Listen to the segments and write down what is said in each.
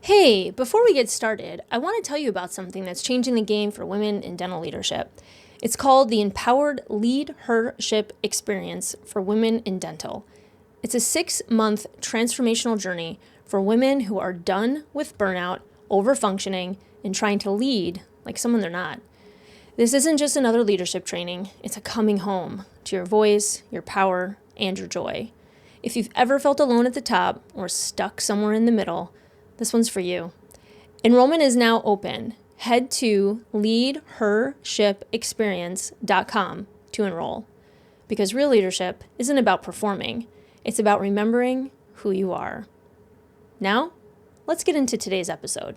Hey, before we get started, I want to tell you about something that's changing the game for women in dental leadership. It's called the Empowered Leadership Experience for Women in Dental. It's a 6-month transformational journey for women who are done with burnout, overfunctioning, and trying to lead like someone they're not. This isn't just another leadership training, it's a coming home to your voice, your power, and your joy. If you've ever felt alone at the top or stuck somewhere in the middle, this one's for you. Enrollment is now open. Head to leadhershipexperience.com to enroll. Because real leadership isn't about performing, it's about remembering who you are. Now, let's get into today's episode.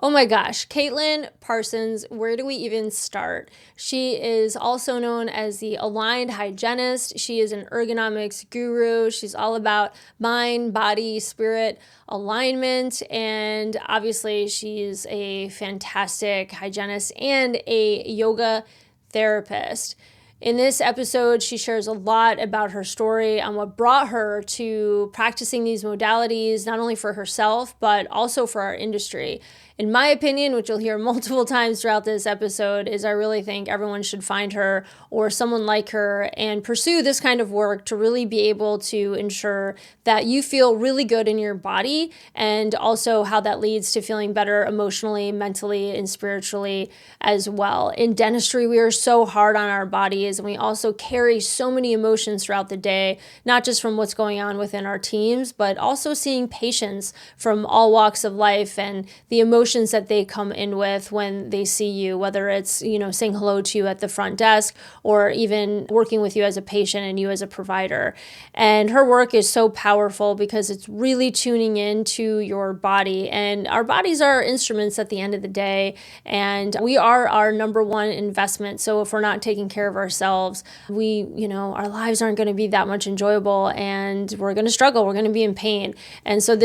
Oh my gosh, Caitlin Parsons, where do we even start? She is also known as the Aligned Hygienist. She is an ergonomics guru. She's all about mind, body, spirit alignment. And obviously, she's a fantastic hygienist and a yoga therapist. In this episode, she shares a lot about her story and what brought her to practicing these modalities, not only for herself, but also for our industry. In my opinion, which you'll hear multiple times throughout this episode, is I really think everyone should find her or someone like her and pursue this kind of work to really be able to ensure that you feel really good in your body, and also how that leads to feeling better emotionally, mentally, and spiritually as well. In dentistry, we are so hard on our bodies, and we also carry so many emotions throughout the day, not just from what's going on within our teams, but also seeing patients from all walks of life and the emotions that they come in with when they see you, whether it's, saying hello to you at the front desk or even working with you as a patient and you as a provider. And her work is so powerful because it's really tuning into your body, and our bodies are instruments at the end of the day, and we are our number one investment. So if we're not taking care of ourselves, our lives aren't going to be that much enjoyable, and we're going to struggle. We're going to be in pain. And so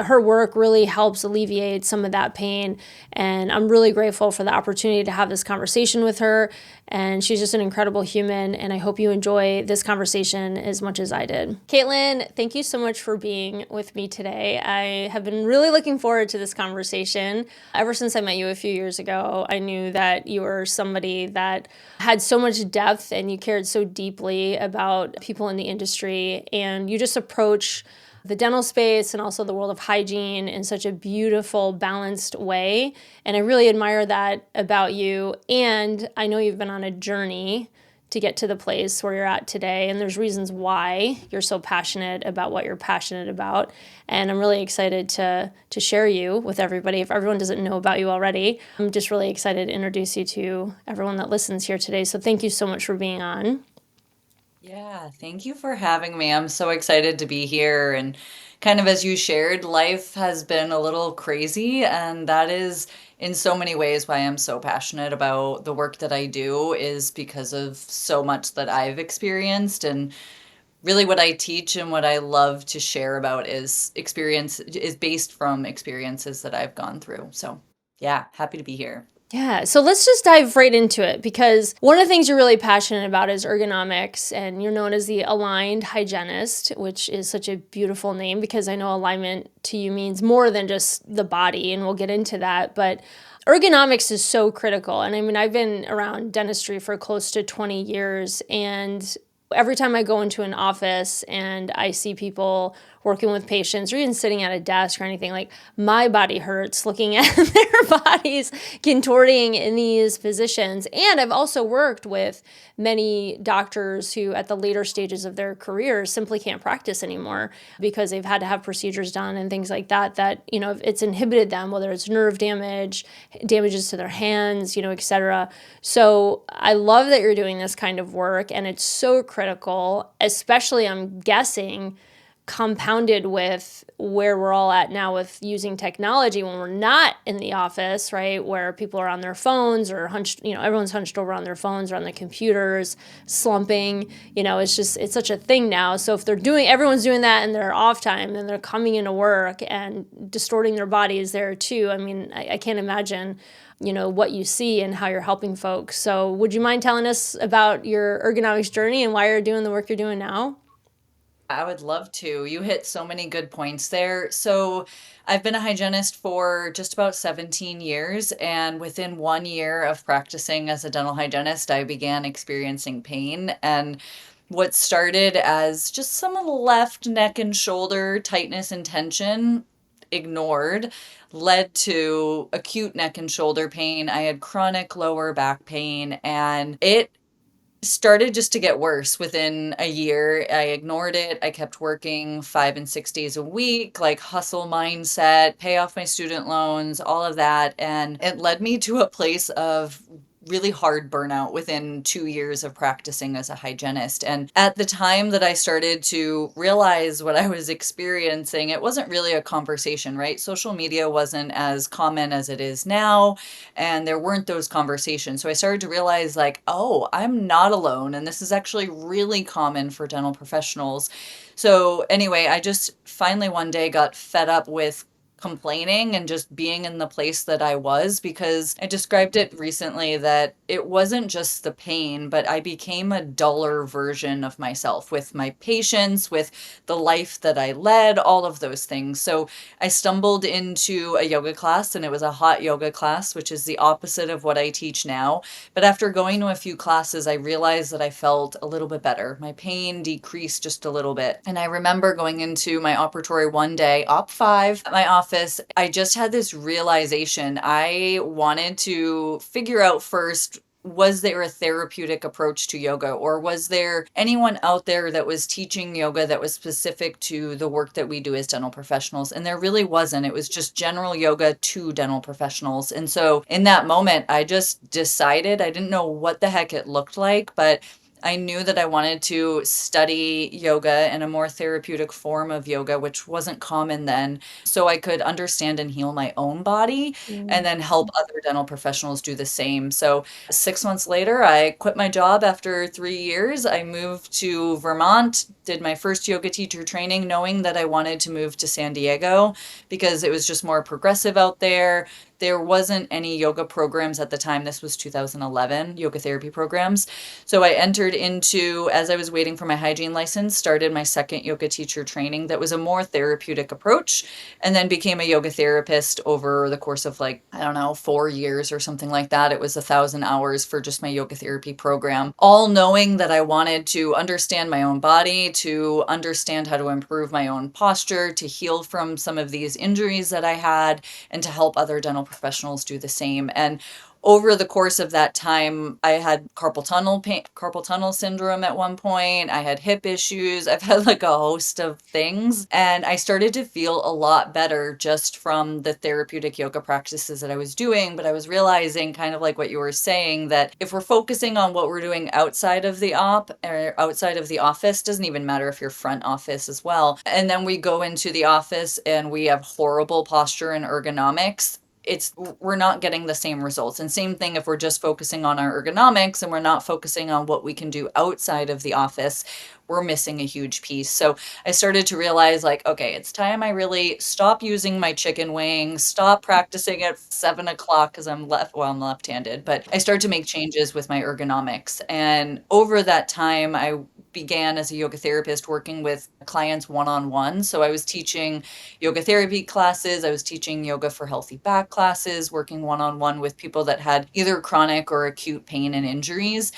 her work really helps alleviate some of that pain. And I'm really grateful for the opportunity to have this conversation with her. And she's just an incredible human. And I hope you enjoy this conversation as much as I did. Caitlin, thank you so much for being with me today. I have been really looking forward to this conversation. Ever since I met you a few years ago, I knew that you were somebody that had so much depth and you cared so deeply about people in the industry. And you just approach the dental space and also the world of hygiene in such a beautiful, balanced way. And I really admire that about you. And I know you've been on a journey to get to the place where you're at today. And there's reasons why you're so passionate about what you're passionate about. And I'm really excited to share you with everybody. If everyone doesn't know about you already, I'm just really excited to introduce you to everyone that listens here today. So thank you so much for being on. Yeah, thank you for having me. I'm so excited to be here. And kind of as you shared, life has been a little crazy, and that is in so many ways why I'm so passionate about the work that I do, is because of so much that I've experienced. And really what I teach and what I love to share about is based from experiences that I've gone through. So, yeah, happy to be here. Yeah, so let's just dive right into it, because one of the things you're really passionate about is ergonomics, and you're known as the Aligned Hygienist, which is such a beautiful name because I know alignment to you means more than just the body, and we'll get into that. But ergonomics is so critical. And I mean, I've been around dentistry for close to 20 years, and every time I go into an office and I see people working with patients or even sitting at a desk or anything, like, my body hurts looking at their bodies contorting in these positions. And I've also worked with many doctors who at the later stages of their careers simply can't practice anymore because they've had to have procedures done and things like that, it's inhibited them, whether it's nerve damage, damages to their hands, et cetera. So I love that you're doing this kind of work, and it's so critical, especially, I'm guessing, compounded with where we're all at now with using technology when we're not in the office, right? Where people are on their phones or hunched, everyone's hunched over on their phones or on their computers, slumping, it's such a thing now. So if everyone's doing that in their off time, then they're coming into work and distorting their bodies there too. I mean, I can't imagine what you see and how you're helping folks. So would you mind telling us about your ergonomics journey and why you're doing the work you're doing now? I would love to. You hit so many good points there. So, I've been a hygienist for just about 17 years, and within 1 year of practicing as a dental hygienist, I began experiencing pain. And what started as just some left neck and shoulder tightness and tension, ignored, led to acute neck and shoulder pain. I had chronic lower back pain, and it started just to get worse within a year. I ignored it. I kept working 5 and 6 days a week, like hustle mindset, pay off my student loans, all of that. And it led me to a place of really hard burnout within 2 years of practicing as a hygienist. And at the time that I started to realize what I was experiencing, it wasn't really a conversation, right? Social media wasn't as common as it is now, and there weren't those conversations. So I started to realize, like, oh, I'm not alone, and this is actually really common for dental professionals. So anyway, I just finally one day got fed up with complaining and just being in the place that I was, because I described it recently that it wasn't just the pain, but I became a duller version of myself with my patients, with the life that I led, all of those things. So I stumbled into a yoga class, and it was a hot yoga class, which is the opposite of what I teach now. But after going to a few classes, I realized that I felt a little bit better. My pain decreased just a little bit. And I remember going into my operatory one day, op 5, at my office. I just had this realization. I wanted to figure out first, was there a therapeutic approach to yoga, or was there anyone out there that was teaching yoga that was specific to the work that we do as dental professionals? And there really wasn't. It was just general yoga to dental professionals. And so in that moment, I just decided, I didn't know what the heck it looked like, but I knew that I wanted to study yoga and a more therapeutic form of yoga, which wasn't common then, so I could understand and heal my own body and Mm. then help other dental professionals do the same. So 6 months later, I quit my job after 3 years. I moved to Vermont, did my first yoga teacher training, knowing that I wanted to move to San Diego because it was just more progressive out there. There wasn't any yoga programs at the time. This was 2011, yoga therapy programs. So I entered into, as I was waiting for my hygiene license, started my second yoga teacher training that was a more therapeutic approach, and then became a yoga therapist over the course of, like, I don't know, 4 years or something like that. It was 1,000 hours for just my yoga therapy program, all knowing that I wanted to understand my own body, to understand how to improve my own posture, to heal from some of these injuries that I had, and to help other dental professionals do the same. And over the course of that time, I had carpal tunnel syndrome at one point. I had hip issues. I've had like a host of things. And I started to feel a lot better just from the therapeutic yoga practices that I was doing. But I was realizing, kind of like what you were saying, that if we're focusing on what we're doing outside of the op or outside of the office, doesn't even matter if you're front office as well. And then we go into the office and we have horrible posture and ergonomics, it's we're not getting the same results. And same thing if we're just focusing on our ergonomics and we're not focusing on what we can do outside of the office, we're missing a huge piece. So I started to realize, like, okay, it's time I really stop using my chicken wing, stop practicing at 7 o'clock because I'm left-handed, but I started to make changes with my ergonomics. And over that time, I began as a yoga therapist working with clients one-on-one. So I was teaching yoga therapy classes, I was teaching yoga for healthy back classes, working one-on-one with people that had either chronic or acute pain and injuries.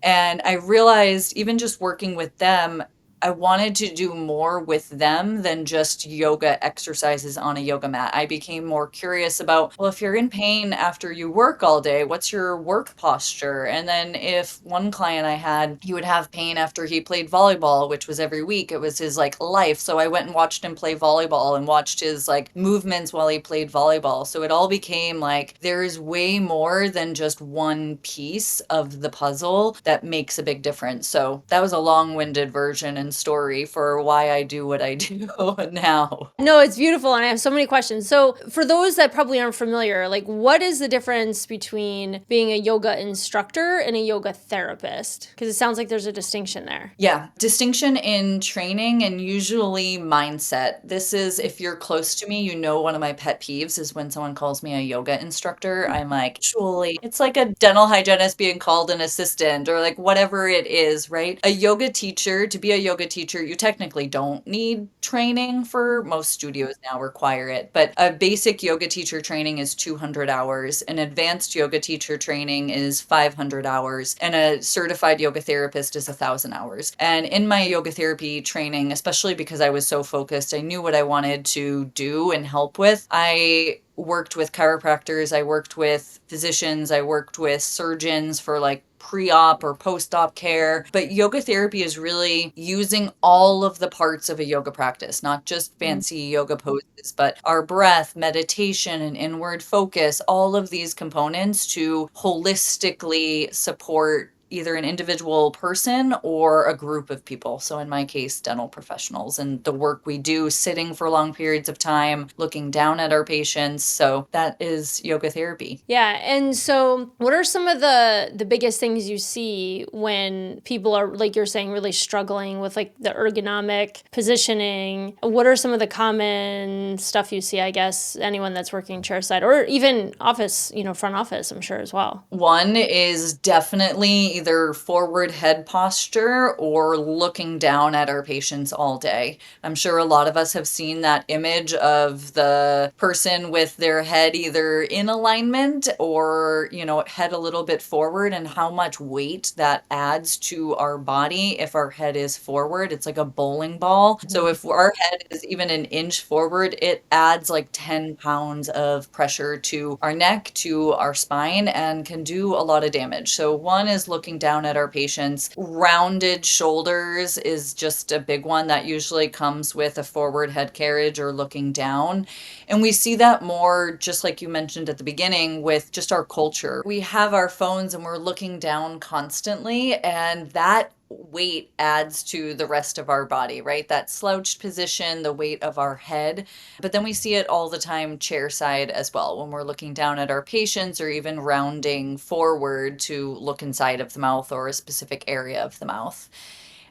And I realized, even just working with them, I wanted to do more with them than just yoga exercises on a yoga mat. I became more curious about, well, if you're in pain after you work all day, what's your work posture? And then if one client I had, he would have pain after he played volleyball, which was every week. It was his like life. So I went and watched him play volleyball and watched his like movements while he played volleyball. So it all became like there is way more than just one piece of the puzzle that makes a big difference. So that was a long-winded version and story for why I do what I do now. No, it's beautiful. And I have so many questions. So, for those that probably aren't familiar, like, what is the difference between being a yoga instructor and a yoga therapist? Because it sounds like there's a distinction there. Yeah, distinction in training and usually mindset. This is, if you're close to me, you know, one of my pet peeves is when someone calls me a yoga instructor. I'm like, actually, it's like a dental hygienist being called an assistant or like whatever it is, right? A yoga teacher, to be a yoga yoga teacher, you technically don't need training for most studios now require it, but a basic yoga teacher training is 200 hours. An advanced yoga teacher training is 500 hours, and a certified yoga therapist is 1,000 hours. And in my yoga therapy training, especially because I was so focused, I knew what I wanted to do and help with. I worked with chiropractors, I worked with physicians, I worked with surgeons for like pre-op or post-op care. But yoga therapy is really using all of the parts of a yoga practice, not just fancy yoga poses, but our breath, meditation, and inward focus, all of these components to holistically support either an individual person or a group of people. So in my case, dental professionals, and the work we do sitting for long periods of time, looking down at our patients. So that is yoga therapy. Yeah. And so what are some of the biggest things you see when people are, like you're saying, really struggling with like the ergonomic positioning? What are some of the common stuff you see, I guess, anyone that's working chairside or even office, front office, I'm sure as well? One is definitely either forward head posture or looking down at our patients all day. I'm sure a lot of us have seen that image of the person with their head either in alignment or, head a little bit forward, and how much weight that adds to our body if our head is forward. It's like a bowling ball. So if our head is even an inch forward, it adds like 10 pounds of pressure to our neck, to our spine, and can do a lot of damage. So one is looking down at our patients. Rounded shoulders is just a big one that usually comes with a forward head carriage or looking down. And we see that more, just like you mentioned at the beginning, with just our culture. We have our phones and we're looking down constantly, and that weight adds to the rest of our body, right? That slouched position, the weight of our head. But then we see it all the time chairside as well, when we're looking down at our patients or even rounding forward to look inside of the mouth or a specific area of the mouth.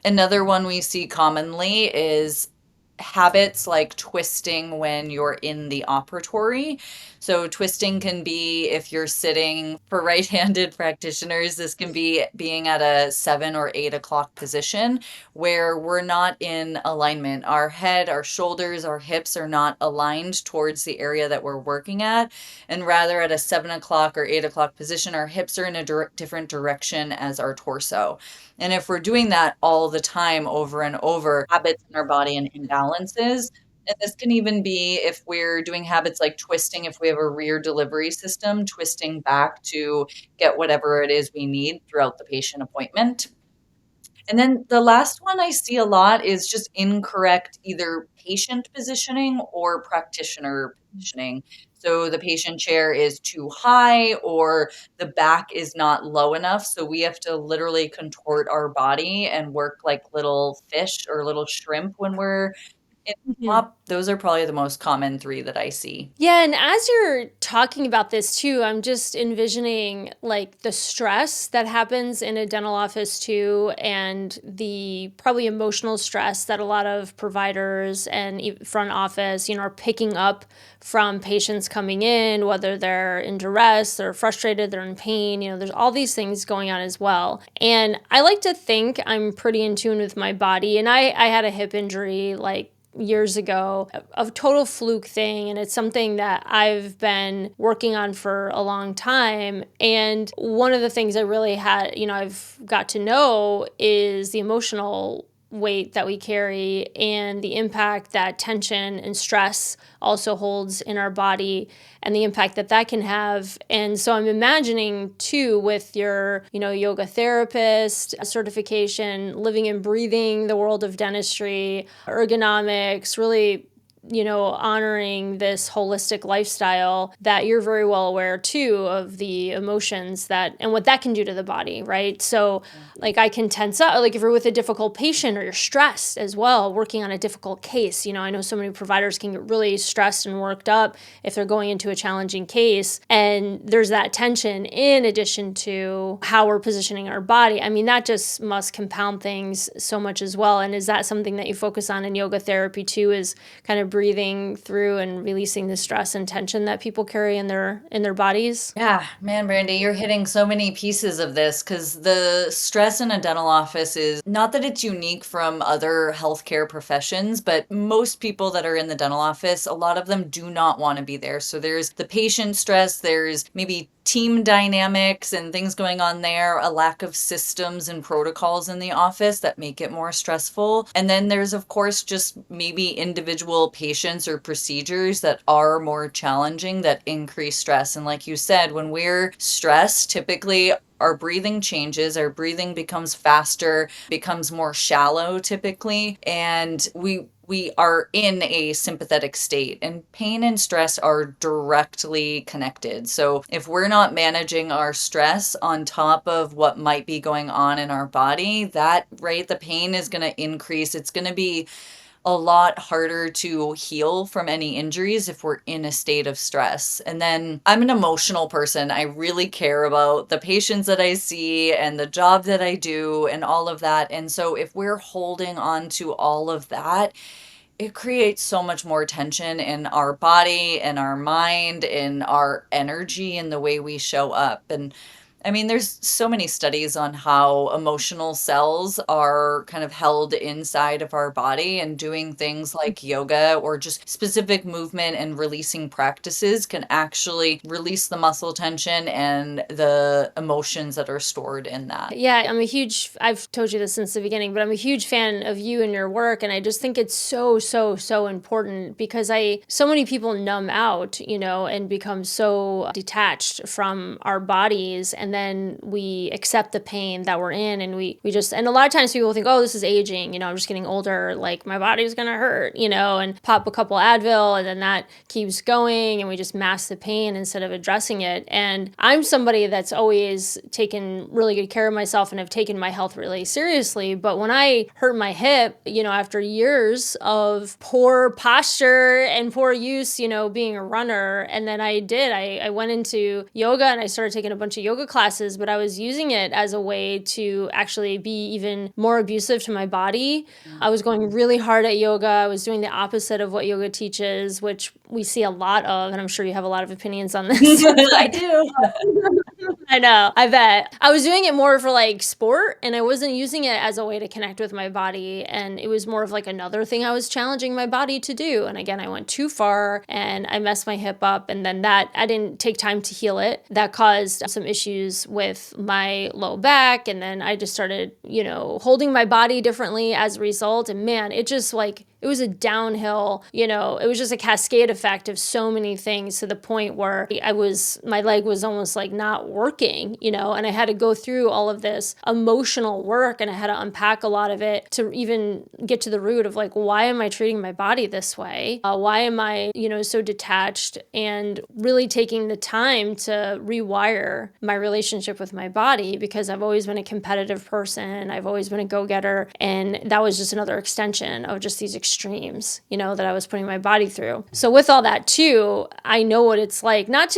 Another one we see commonly is habits like twisting when you're in the operatory. So twisting can be if you're sitting, for right-handed practitioners, this can be being at a 7 or 8 o'clock position where we're not in alignment. Our head, our shoulders, our hips are not aligned towards the area that we're working at. And rather at a 7 o'clock or 8 o'clock position, our hips are in a different direction as our torso. And if we're doing that all the time over and over, habits in our body and imbalances, and this can even be if we're doing habits like twisting, if we have a rear delivery system, twisting back to get whatever it is we need throughout the patient appointment. And then the last one I see a lot is just incorrect either patient positioning or practitioner positioning. So the patient chair is too high or the back is not low enough. So we have to literally contort our body and work like little fish or little shrimp when we're in op. Those are probably the most common three that I see. Yeah, and as you're talking about this too, I'm just envisioning like the stress that happens in a dental office too, and the probably emotional stress that a lot of providers and front office, are picking up from patients coming in, whether they're in duress, they're frustrated, they're in pain, there's all these things going on as well. And I like to think I'm pretty in tune with my body, and I had a hip injury like years ago, a total fluke thing, and it's something that I've been working on for a long time. And one of the things I really had, I've got to know is the emotional weight that we carry and the impact that tension and stress also holds in our body and the impact that that can have. And so I'm imagining too, with your, yoga therapist certification, living and breathing the world of dentistry, ergonomics, really honoring this holistic lifestyle, that you're very well aware too of the emotions that and what that can do to the body, right? So like I can tense up, like if you're with a difficult patient or you're stressed as well, working on a difficult case, I know so many providers can get really stressed and worked up if they're going into a challenging case. And there's that tension in addition to how we're positioning our body. I mean, that just must compound things so much as well. And is that something that you focus on in yoga therapy too, is kind of of breathing through and releasing the stress and tension that people carry in their bodies. Yeah, man, Brandy, you're hitting so many pieces of this because the stress in a dental office is not that it's unique from other healthcare professions, but most people that are in the dental office, a lot of them do not want to be there. So there's the patient stress, there's maybe team dynamics and things going on there, a lack of systems and protocols in the office that make it more stressful. And then there's, of course, just maybe individual patients or procedures that are more challenging that increase stress. And like you said, when we're stressed, typically our breathing changes, our breathing becomes faster, becomes more shallow typically, and we are in a sympathetic state, and pain and stress are directly connected. So if we're not managing our stress on top of what might be going on in our body, that, right, the pain is going to increase. It's going to be a lot harder to heal from any injuries if we're in a state of stress. And then I'm an emotional person. I really care about the patients that I see and the job that I do and all of that. And so if we're holding on to all of that, it creates so much more tension in our body and our mind and our energy and the way we show up. And I mean, there's so many studies on how emotional cells are kind of held inside of our body, and doing things like yoga or just specific movement and releasing practices can actually release the muscle tension and the emotions that are stored in that. Yeah, I've told you this since the beginning, but I'm a huge fan of you and your work. And I just think it's so, so, so important because so many people numb out, and become so detached from our bodies. And then we accept the pain that we're in. And and a lot of times people think, oh, this is aging, I'm just getting older. Like my body's going to hurt, and pop a couple Advil, and then that keeps going. And we just mask the pain instead of addressing it. And I'm somebody that's always taken really good care of myself and have taken my health really seriously. But when I hurt my hip, after years of poor posture and poor use, being a runner, and then I went into yoga and I started taking a bunch of yoga classes, but I was using it as a way to actually be even more abusive to my body. I was going really hard at yoga. I was doing the opposite of what yoga teaches, which we see a lot of, and I'm sure you have a lot of opinions on this. I do. I know. I bet. I was doing it more for like sport, and I wasn't using it as a way to connect with my body. And it was more of like another thing I was challenging my body to do. And again, I went too far and I messed my hip up. And then I didn't take time to heal it. That caused some issues with my low back. And then I just started, holding my body differently as a result. And man, it was a downhill, it was just a cascade effect of so many things to the point where my leg was almost like not working, and I had to go through all of this emotional work, and I had to unpack a lot of it to even get to the root of like, why am I treating my body this way? Why am I, so detached? And really taking the time to rewire my relationship with my body, because I've always been a competitive person. I've always been a go-getter. And that was just another extension of just these extremes, that I was putting my body through. So with all that too, I know what it's like, not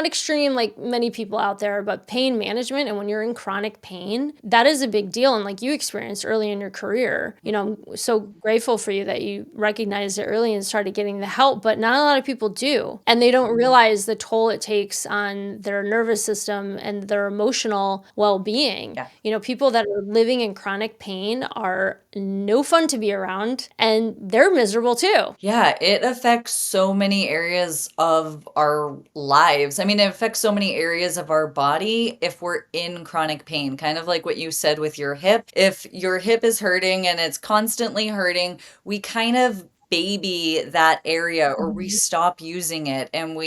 extreme like many people out there, but pain management. And when you're in chronic pain, that is a big deal. And like you experienced early in your career, I'm so grateful for you that you recognized it early and started getting the help, but not a lot of people do. And they don't realize the toll it takes on their nervous system and their emotional well-being. Yeah. People that are living in chronic pain are no fun to be around, and they're miserable too. Yeah, it affects so many areas of our lives. I mean, it affects so many areas of our body if we're in chronic pain, kind of like what you said with your hip. If your hip is hurting and it's constantly hurting, we kind of baby that area, or we stop using it, and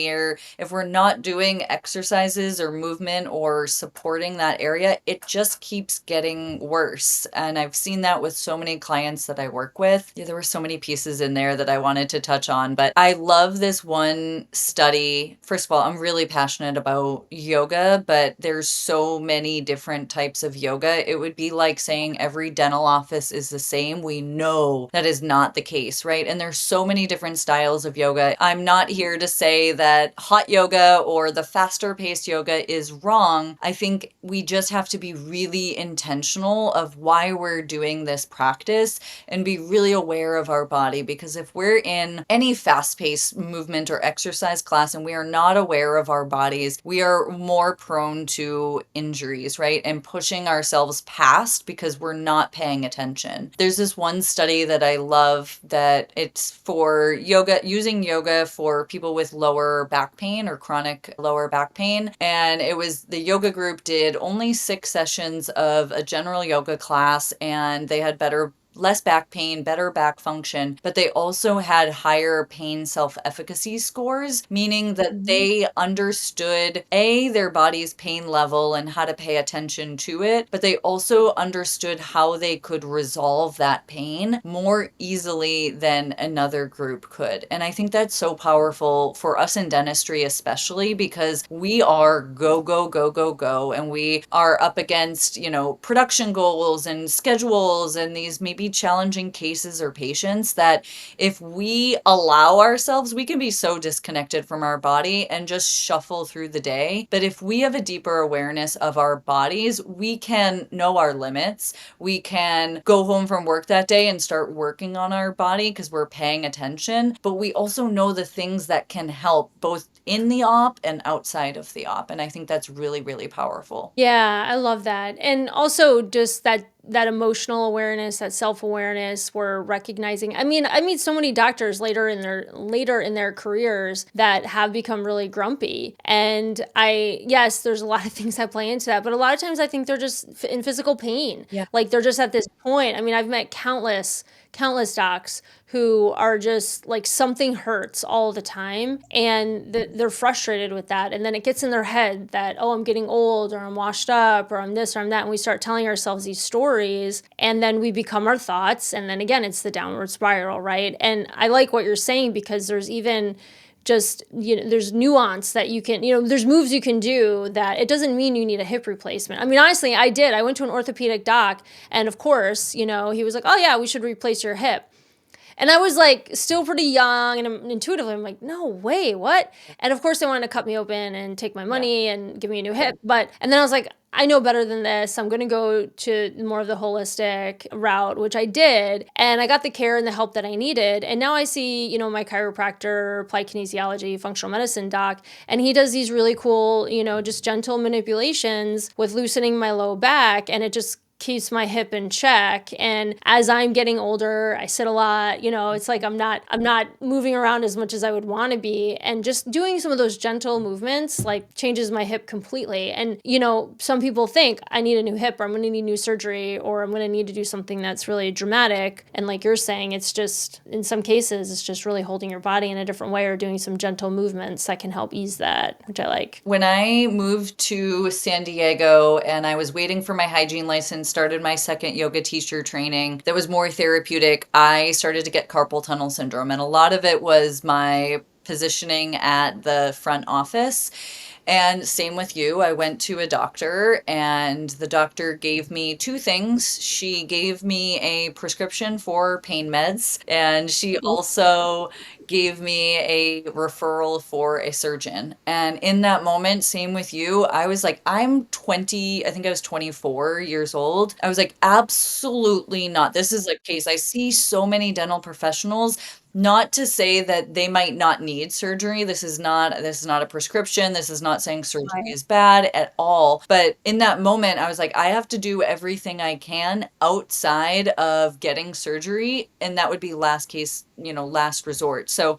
if we're not doing exercises or movement or supporting that area, it just keeps getting worse. And I've seen that with so many clients that I work with. Yeah, there were so many pieces in there that I wanted to touch on, but I love this one study. First of all, I'm really passionate about yoga, but there's so many different types of yoga. It would be like saying every dental office is the same. We know that is not the case, right? And there's so many different styles of yoga. I'm not here to say that hot yoga or the faster paced yoga is wrong. I think we just have to be really intentional of why we're doing this practice and be really aware of our body, because if we're in any fast paced movement or exercise class and we are not aware of our bodies, we are more prone to injuries, right? And pushing ourselves past because we're not paying attention. There's this one study that I love that it's for yoga, using yoga for people with lower back pain or chronic lower back pain. And it was the yoga group did only 6 sessions of a general yoga class, and they had less back pain, better back function, but they also had higher pain self-efficacy scores, meaning that they understood their body's pain level and how to pay attention to it, but they also understood how they could resolve that pain more easily than another group could. And I think that's so powerful for us in dentistry, especially because we are go, go, go, go, go, and we are up against, production goals and schedules and these maybe challenging cases or patients that if we allow ourselves, we can be so disconnected from our body and just shuffle through the day. But if we have a deeper awareness of our bodies, we can know our limits. We can go home from work that day and start working on our body because we're paying attention. But we also know the things that can help both in the op and outside of the op. And I think that's really, really powerful. Yeah, I love that. And also just that emotional awareness, that self-awareness, we're recognizing. I mean, I meet so many doctors later in their careers that have become really grumpy. And yes, there's a lot of things that play into that, but a lot of times I think they're just in physical pain. Yeah. Like they're just at this point. I mean, I've met countless docs who are just like something hurts all the time and they're frustrated with that, and then it gets in their head that, oh, I'm getting old, or I'm washed up, or I'm this or I'm that, and we start telling ourselves these stories, and then we become our thoughts, and then again it's the downward spiral, right? And I like what you're saying, because there's even just, there's nuance that you can, there's moves you can do that it doesn't mean you need a hip replacement. I mean, honestly, I went to an orthopedic doc, and of course, he was like, oh yeah, we should replace your hip. And I was like still pretty young, and intuitively I'm like, no way, what? And of course they wanted to cut me open and take my money and give me a new hip. And then I was like, I know better than this. I'm going to go to more of the holistic route, which I did. And I got the care and the help that I needed. And now I see, my chiropractor, applied kinesiology, functional medicine doc, and he does these really cool, just gentle manipulations with loosening my low back. And it just keeps my hip in check. And as I'm getting older, I sit a lot, it's like I'm not moving around as much as I would want to be. And just doing some of those gentle movements like changes my hip completely. And, some people think I need a new hip, or I'm going to need new surgery, or I'm going to need to do something that's really dramatic. And like you're saying, it's just, in some cases, it's just really holding your body in a different way, or doing some gentle movements that can help ease that, which I like. When I moved to San Diego and I was waiting for my hygiene license, started my second yoga teacher training that was more therapeutic, I started to get carpal tunnel syndrome. And a lot of it was my positioning at the front office. And same with you. I went to a doctor, and the doctor gave me 2 things. She gave me a prescription for pain meds, and she also gave me a referral for a surgeon. And in that moment, same with you, I was like, I'm 20, I think I was 24 years old. I was like, absolutely not. This is a case. I see so many dental professionals. Not to say that they might not need surgery. This is not a prescription. This is not saying surgery is bad at all. But in that moment, I was like, I have to do everything I can outside of getting surgery, and that would be last case, last resort. So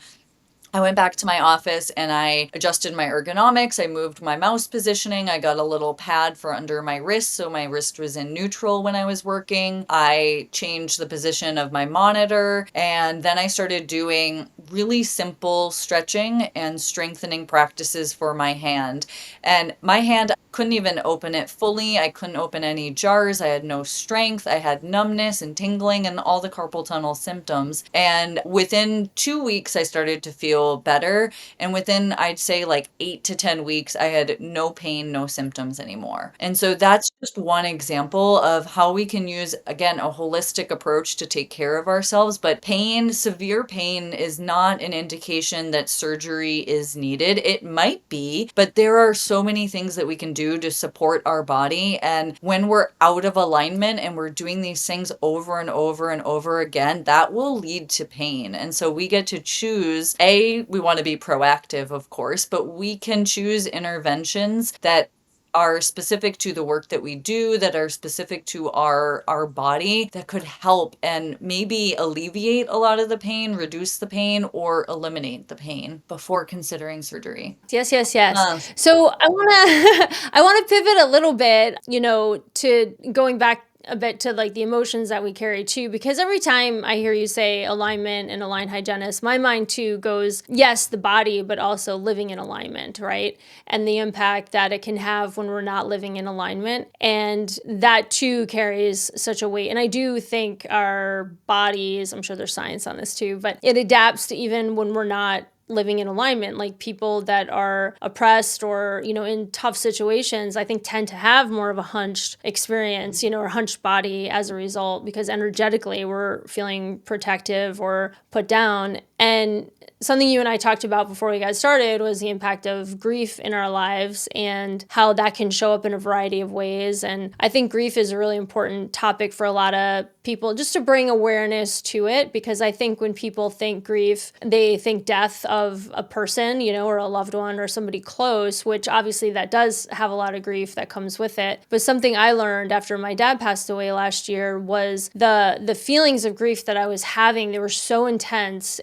I went back to my office and I adjusted my ergonomics. I moved my mouse positioning. I got a little pad for under my wrist, so my wrist was in neutral when I was working. I changed the position of my monitor, and then I started doing really simple stretching and strengthening practices for my hand. And my hand, I couldn't even open it fully. I couldn't open any jars. I had no strength. I had numbness and tingling and all the carpal tunnel symptoms. And within 2 weeks, I started to feel better. And within, I'd say, like 8 to 10 weeks, I had no pain, no symptoms anymore. And so that's just one example of how we can use, again, a holistic approach to take care of ourselves. But pain, severe pain, is not an indication that surgery is needed. It might be, but there are so many things that we can do to support our body. And when we're out of alignment and we're doing these things over and over and over again, that will lead to pain. And so we get to choose, we want to be proactive, of course, but we can choose interventions that are specific to the work that we do, that are specific to our body, that could help and maybe alleviate a lot of the pain, reduce the pain, or eliminate the pain before considering surgery. Yes, yes, yes. Uh, So I want to I want to pivot a little bit, to going back a bit to like the emotions that we carry too, because every time I hear you say alignment and aligned hygienist, my mind too goes, yes, the body, but also living in alignment, right? And the impact that it can have when we're not living in alignment. And that too carries such a weight. And I do think our bodies, I'm sure there's science on this too, but it adapts to even when we're not living in alignment. Like people that are oppressed or, in tough situations, I think tend to have more of a hunched experience, or hunched body as a result, because energetically we're feeling protective or put down. And something you and I talked about before we got started was the impact of grief in our lives and how that can show up in a variety of ways. And I think grief is a really important topic for a lot of people, just to bring awareness to it, because I think when people think grief, they think death of a person, or a loved one or somebody close, which obviously that does have a lot of grief that comes with it. But something I learned after my dad passed away last year was the feelings of grief that I was having. They were so intense,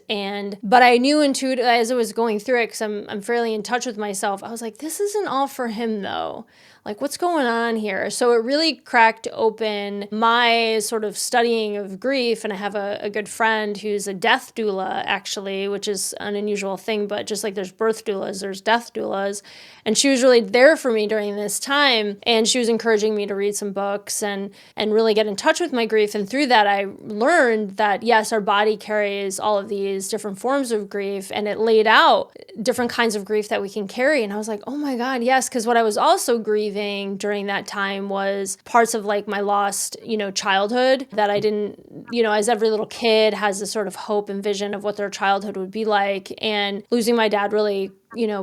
but I knew intuitively as I was going through it, because I'm fairly in touch with myself, I was like, this isn't all for him though. Like, what's going on here? So it really cracked open my sort of studying of grief. And I have a good friend who's a death doula, actually, which is an unusual thing. But just like there's birth doulas, there's death doulas. And she was really there for me during this time. And she was encouraging me to read some books and really get in touch with my grief. And through that, I learned that, yes, our body carries all of these different forms of grief. And it laid out different kinds of grief that we can carry. And I was like, oh my God, yes. Because what I was also grieving during that time was parts of like my lost, childhood that I didn't, as every little kid has this sort of hope and vision of what their childhood would be like. And losing my dad really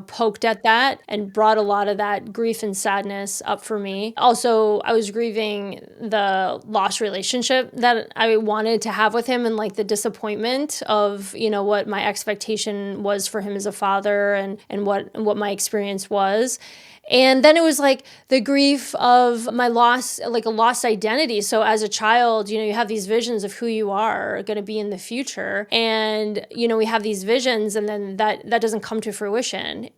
poked at that and brought a lot of that grief and sadness up for me. Also, I was grieving the lost relationship that I wanted to have with him and like the disappointment of, what my expectation was for him as a father and what my experience was. And then it was like the grief of my loss, like a lost identity. So as a child, you have these visions of who you are going to be in the future. And, we have these visions and then that doesn't come to fruition,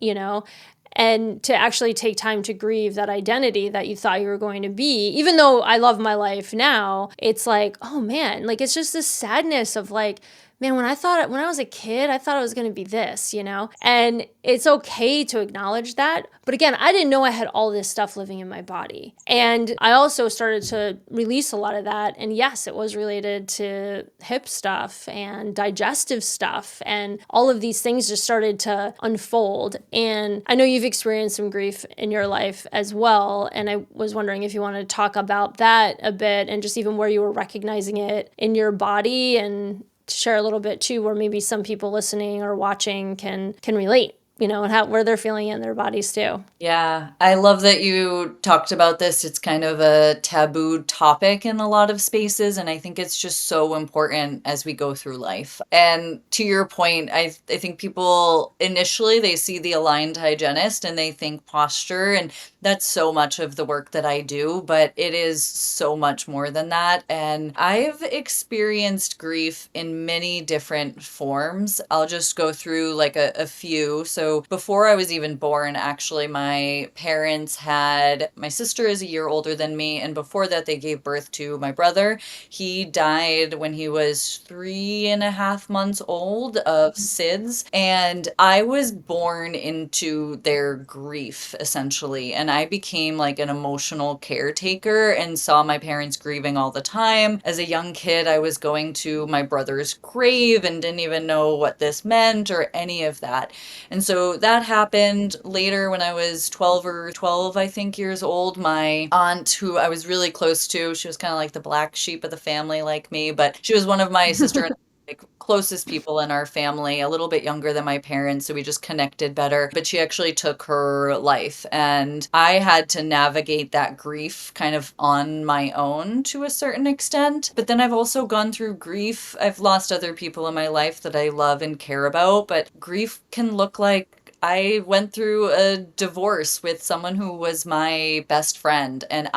and to actually take time to grieve that identity that you thought you were going to be, even though I love my life now, it's like, oh man, like it's just this sadness of like, man, when I was a kid, I thought I was going to be this, and it's okay to acknowledge that. But again, I didn't know I had all this stuff living in my body. And I also started to release a lot of that. And yes, it was related to hip stuff and digestive stuff. And all of these things just started to unfold. And I know you've experienced some grief in your life as well. And I was wondering if you wanted to talk about that a bit and just even where you were recognizing it in your body and to share a little bit too, where maybe some people listening or watching can relate, and where they're feeling it in their bodies too. Yeah, I love that you talked about this. It's kind of a taboo topic in a lot of spaces, and I think it's just so important as we go through life. And to your point, I think people initially they see the aligned hygienist and they think posture, and that's so much of the work that I do, but it is so much more than that. And I've experienced grief in many different forms. I'll just go through like a few. So So before I was even born, actually, my parents had, my sister is a year older than me. And before that, they gave birth to my brother. He died when he was 3.5 months old of SIDS. And I was born into their grief, essentially. And I became like an emotional caretaker and saw my parents grieving all the time. As a young kid, I was going to my brother's grave and didn't even know what this meant or any of that. And so that happened later when I was 12, I think, years old. My aunt, who I was really close to, she was kind of like the black sheep of the family, like me, but she was one of my sister and like closest people in our family, a little bit younger than my parents, so we just connected better. But she actually took her life, and I had to navigate that grief kind of on my own to a certain extent. But then I've also gone through grief. I've lost other people in my life that I love and care about, but grief can look like I went through a divorce with someone who was my best friend, and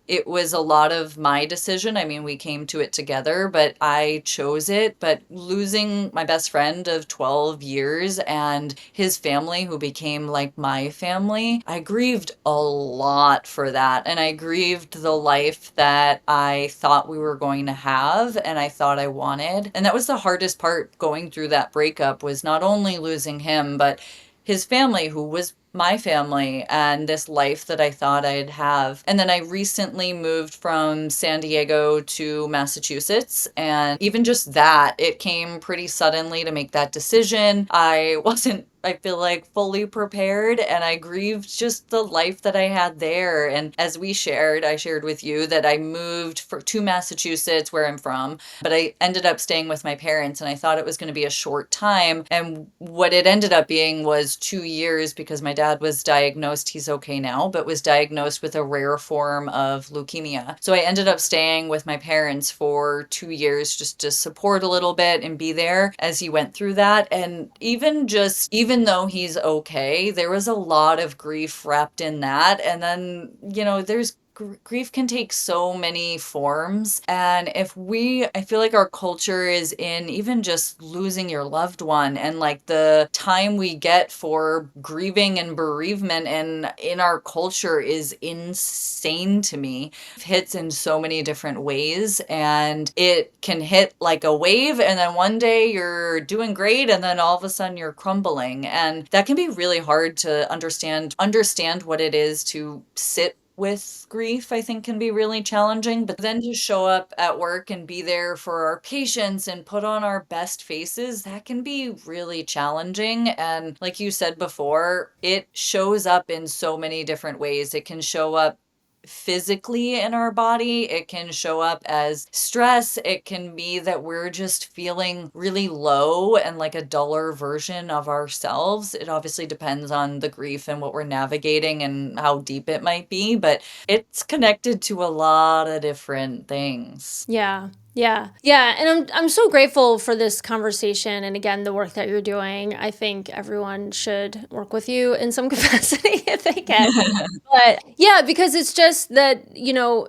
it was a lot of my decision. I mean, we came to it together, but I chose it. But losing my best friend of 12 years and his family, who became like my family, I grieved a lot for that. And I grieved the life that I thought we were going to have and I thought I wanted. And that was the hardest part going through that breakup, was not only losing him, but his family, who was my family, and this life that I thought I'd have. And then I recently moved from San Diego to Massachusetts. And even just that, it came pretty suddenly to make that decision. I wasn't, I feel like, fully prepared, and I grieved just the life that I had there. And as I shared with you that I moved to Massachusetts, where I'm from, but I ended up staying with my parents, and I thought it was going to be a short time. And what it ended up being was 2 years, because my dad was diagnosed, he's okay now, but was diagnosed with a rare form of leukemia. So I ended up staying with my parents for 2 years just to support a little bit and be there as he went through that. And even though he's okay, there was a lot of grief wrapped in that. And then, there's grief can take so many forms. And I feel like our culture is in even just losing your loved one, and like the time we get for grieving and bereavement and in our culture is insane to me. It hits in so many different ways, and it can hit like a wave, and then one day you're doing great, and then all of a sudden you're crumbling. And that can be really hard to understand what it is to sit with grief. I think can be really challenging, but then to show up at work and be there for our patients and put on our best faces, that can be really challenging. And like you said before, it shows up in so many different ways. It can show up physically in our body. It can show up as stress. It can be that we're just feeling really low and like a duller version of ourselves. It obviously depends on the grief and what we're navigating and how deep it might be, but it's connected to a lot of different things. Yeah. Yeah. Yeah. And I'm so grateful for this conversation. And again, the work that you're doing. I think everyone should work with you in some capacity if they can. But yeah, because it's just that,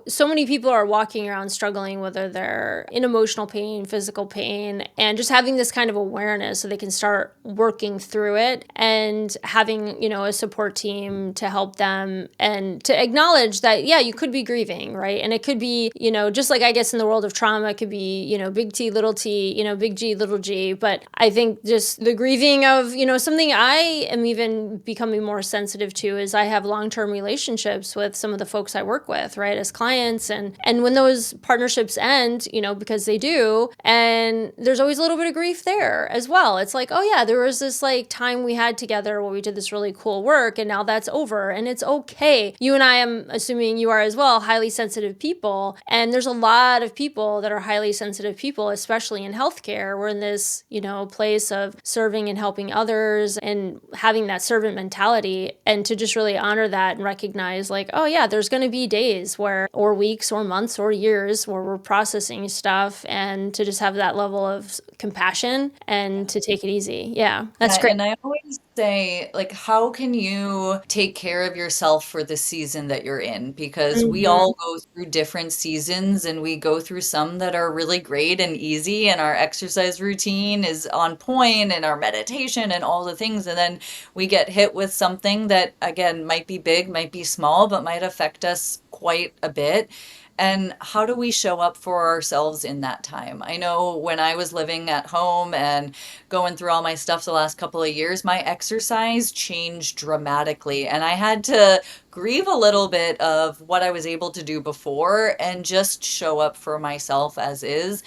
so many people are walking around struggling, whether they're in emotional pain, physical pain, and just having this kind of awareness so they can start working through it, and having, a support team to help them and to acknowledge that, yeah, you could be grieving, right? And it could be, just like I guess in the world of trauma, it could be, big T, little t, big G, little g. But I think just the grieving of, something I am even becoming more sensitive to is I have long-term relationships with some of the folks I work with, right, as clients. And when those partnerships end, because they do, and there's always a little bit of grief there as well. It's like, oh yeah, there was this like time we had together where we did this really cool work, and now that's over, and it's okay. You and I, am assuming you are as well, highly sensitive people. And there's a lot of people that are highly sensitive people, especially in healthcare. We're in this, place of serving and helping others and having that servant mentality, and to just really honor that and recognize like, oh yeah, there's going to be days or weeks or months or years where we're processing stuff, and to just have that level of compassion and to take it easy. Yeah, that's great. And I always say, like, how can you take care of yourself for the season that you're in? Because we Mhm. all go through different seasons, and we go through some that are really great and easy, and our exercise routine is on point, and our meditation and all the things. And then we get hit with something that, again, might be big, might be small, but might affect us quite a bit. And how do we show up for ourselves in that time? I know when I was living at home and going through all my stuff the last couple of years, my exercise changed dramatically. And I had to grieve a little bit of what I was able to do before and just show up for myself as is.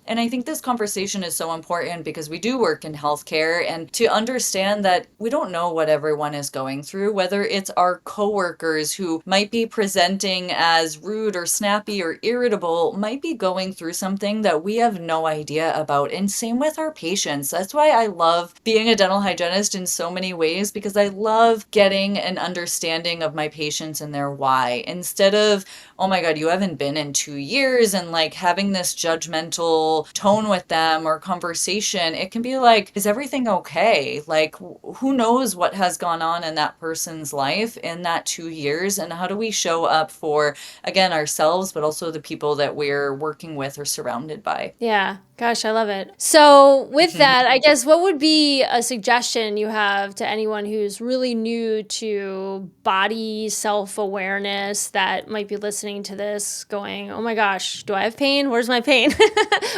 And I think this conversation is so important because we do work in healthcare, and to understand that we don't know what everyone is going through, whether it's our coworkers who might be presenting as rude or snappy or irritable, might be going through something that we have no idea about. And same with our patients. That's why I love being a dental hygienist in so many ways, because I love getting an understanding of my patients and their why, instead of, oh my God, you haven't been in 2 years, and like having this judgmental tone with them or conversation. It can be like, is everything okay? Like, who knows what has gone on in that person's life in that 2 years? And how do we show up for, again, ourselves, but also the people that we're working with or surrounded by? Yeah. Gosh, I love it. So, with that, I guess what would be a suggestion you have to anyone who's really new to body self awareness that might be listening to this going, oh my gosh, do I have pain? Where's my pain?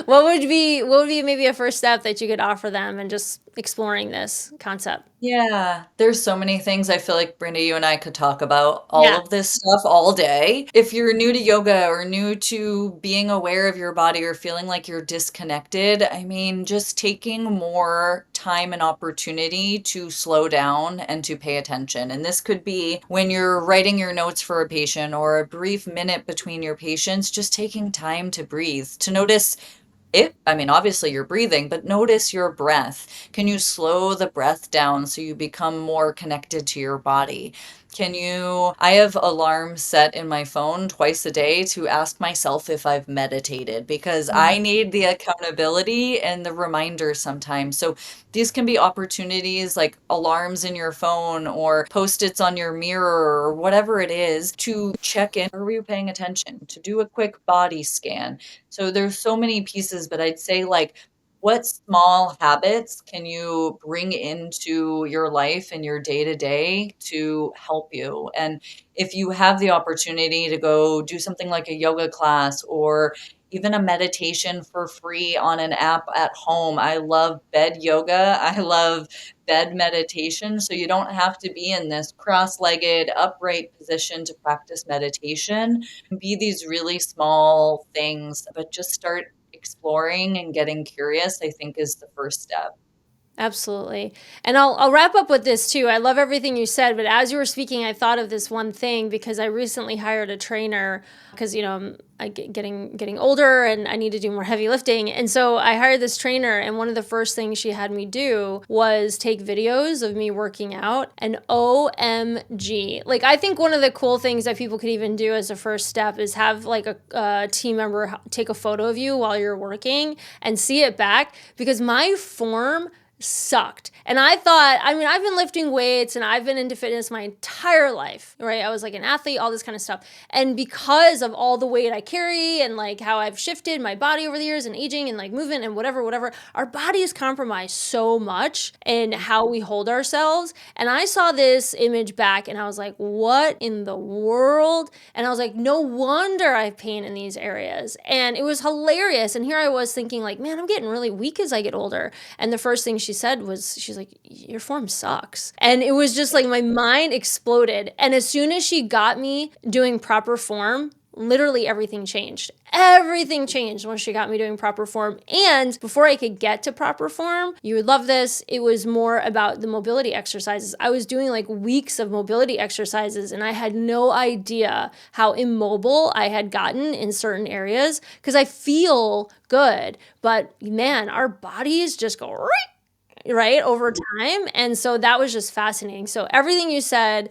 What would be maybe a first step that you could offer them and just exploring this concept? Yeah, there's so many things I feel like Brenda, you and I could talk about all Yeah. of this stuff all day. If you're new to yoga or new to being aware of your body or feeling like you're disconnected, I mean, just taking more time and opportunity to slow down and to pay attention. And this could be when you're writing your notes for a patient or a brief minute between your patients, just taking time to breathe, to notice it. I mean, obviously you're breathing, but notice your breath. Can you slow the breath down so you become more connected to your body? I have alarms set in my phone twice a day to ask myself if I've meditated, because I need the accountability and the reminder sometimes. So these can be opportunities like alarms in your phone or post-its on your mirror or whatever it is, to check in. Are you paying attention? To do a quick body scan. So there's so many pieces, but I'd say, like, what small habits can you bring into your life and your day to day to help you? And if you have the opportunity to go do something like a yoga class or even a meditation for free on an app at home. I love bed yoga. I love bed meditation. So you don't have to be in this cross legged, upright position to practice meditation. Be these really small things, but just start exploring and getting curious, I think, is the first step. Absolutely. And I'll wrap up with this too. I love everything you said, but as you were speaking, I thought of this one thing because I recently hired a trainer because, getting older and I need to do more heavy lifting. And so I hired this trainer, and one of the first things she had me do was take videos of me working out. And OMG. Like, I think one of the cool things that people could even do as a first step is have like a team member take a photo of you while you're working and see it back, because my form sucked. And I thought, I mean, I've been lifting weights and I've been into fitness my entire life, right? I was like an athlete, all this kind of stuff. And because of all the weight I carry and like how I've shifted my body over the years and aging and like movement and whatever, our body is compromised so much in how we hold ourselves. And I saw this image back and I was like, what in the world? And I was like, no wonder I have pain in these areas. And it was hilarious. And here I was thinking like, man, I'm getting really weak as I get older. And the first thing she said was, she's like, your form sucks. And it was just like my mind exploded. And as soon as she got me doing proper form, literally everything changed. Everything changed when she got me doing proper form. And before I could get to proper form, you would love this, it was more about the mobility exercises. I was doing like weeks of mobility exercises and I had no idea how immobile I had gotten in certain areas because I feel good. But man, our bodies just go right over time. And so that was just fascinating. So everything you said,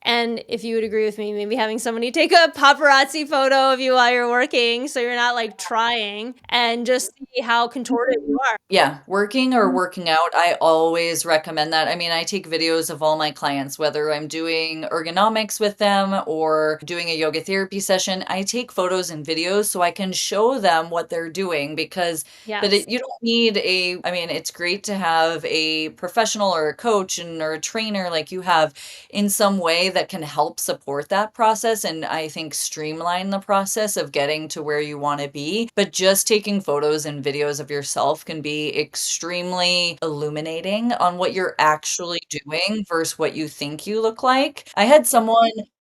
And if you would agree with me, maybe having somebody take a paparazzi photo of you while you're working so you're not like trying, and just see how contorted you are. Yeah, working or working out, I always recommend that. I mean, I take videos of all my clients, whether I'm doing ergonomics with them or doing a yoga therapy session. I take photos and videos so I can show them what they're doing because Yes. you don't need I mean, it's great to have a professional or a coach or a trainer like you have in some way that can help support that process and I think streamline the process of getting to where you want to be. But just taking photos and videos of yourself can be extremely illuminating on what you're actually doing versus what you think you look like. I had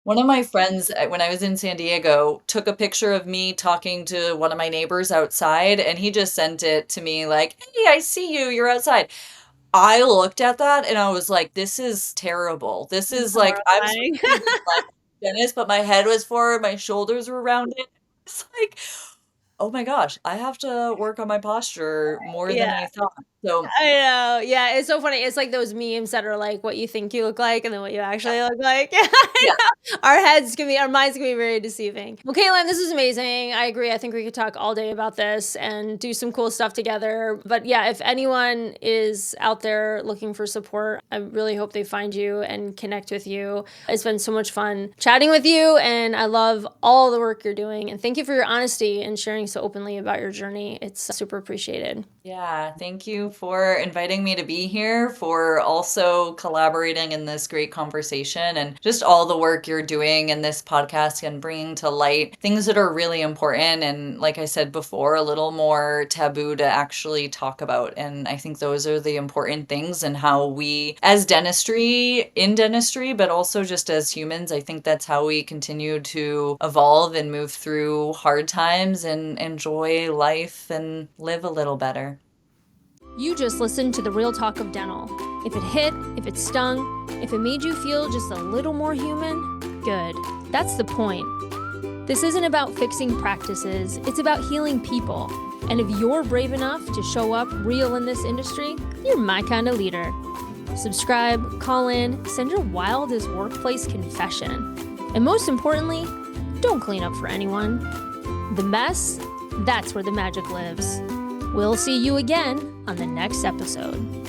one of my friends, when I was in San Diego, took a picture of me talking to one of my neighbors outside, and he just sent it to me like, "Hey, I see you. You're outside." I looked at that and I was like, "This is terrible. This It's is like I'm supposed horrifying. to be this like dentist, but my head was forward, my shoulders were rounded." It's like, oh my gosh, I have to work on my posture more than Yeah. I thought. So, I know. Yeah, it's so funny. It's like those memes that are like what you think you look like and then what you yeah, actually look like. Yeah, I yeah. know. Our minds can be very deceiving. Well, Caitlin, this is amazing. I agree. I think we could talk all day about this and do some cool stuff together. But yeah, if anyone is out there looking for support, I really hope they find you and connect with you. It's been so much fun chatting with you, and I love all the work you're doing. And thank you for your honesty and sharing so openly about your journey. It's super appreciated. Yeah, thank you for inviting me to be here, for also collaborating in this great conversation and just all the work you're doing in this podcast and bringing to light things that are really important. And like I said before, a little more taboo to actually talk about. And I think those are the important things and how we, as in dentistry, but also just as humans, I think that's how we continue to evolve and move through hard times and enjoy life and live a little better. You just listened to the real talk of dental. If it hit, if it stung, if it made you feel just a little more human, good. That's the point. This isn't about fixing practices, it's about healing people. And if you're brave enough to show up real in this industry, you're my kind of leader. Subscribe, call in, send your wildest workplace confession. And most importantly, don't clean up for anyone. The mess, that's where the magic lives. We'll see you again on the next episode.